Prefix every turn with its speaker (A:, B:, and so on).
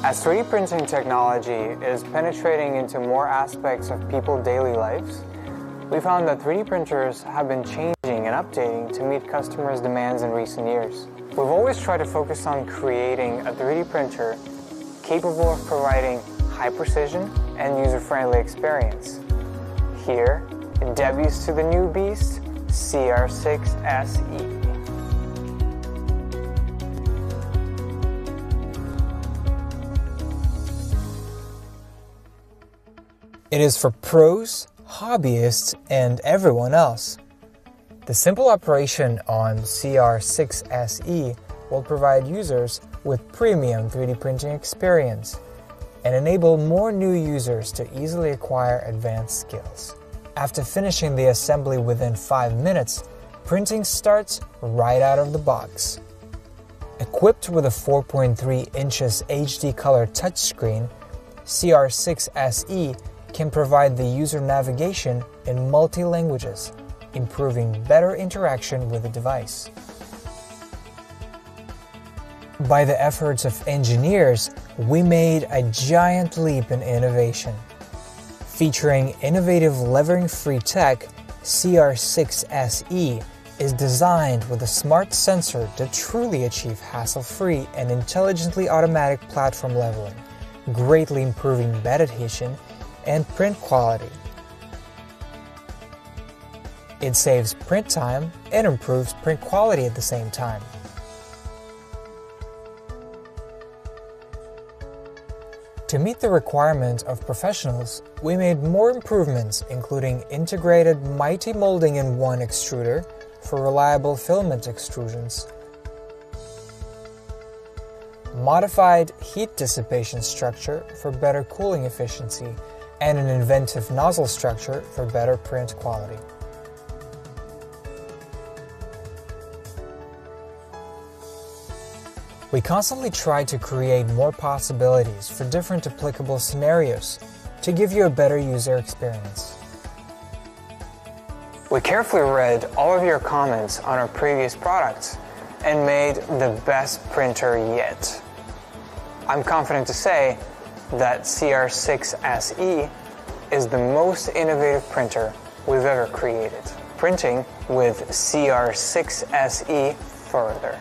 A: As 3D printing technology is penetrating into more aspects of people's daily lives, we found that 3D printers have been changing and updating to meet customers' demands in recent years. We've always tried to focus on creating a 3D printer capable of providing high precision and user-friendly experience. Here, it debuts to the new beast, CR6 SE. It is for pros, hobbyists, and everyone else. The simple operation on CR6 SE will provide users with premium 3D printing experience and enable more new users to easily acquire advanced skills. After finishing the assembly within 5 minutes, printing starts right out of the box. Equipped with a 4.3 inches HD color touchscreen, CR6 SE can provide the user navigation in multi-languages, improving better interaction with the device. By the efforts of engineers, we made a giant leap in innovation. Featuring innovative levering-free tech, CR6 SE is designed with a smart sensor to truly achieve hassle-free and intelligently automatic platform leveling, greatly improving bed adhesion and print quality. It saves print time and improves print quality at the same time. To meet the requirement of professionals, we made more improvements, including integrated mighty molding in one extruder for reliable filament extrusions, modified heat dissipation structure for better cooling efficiency, and an inventive nozzle structure for better print quality. We constantly try to create more possibilities for different applicable scenarios to give you a better user experience. We carefully read all of your comments on our previous products and made the best printer yet. I'm confident to say that CR6 SE is the most innovative printer we've ever created. Printing with CR6 SE further.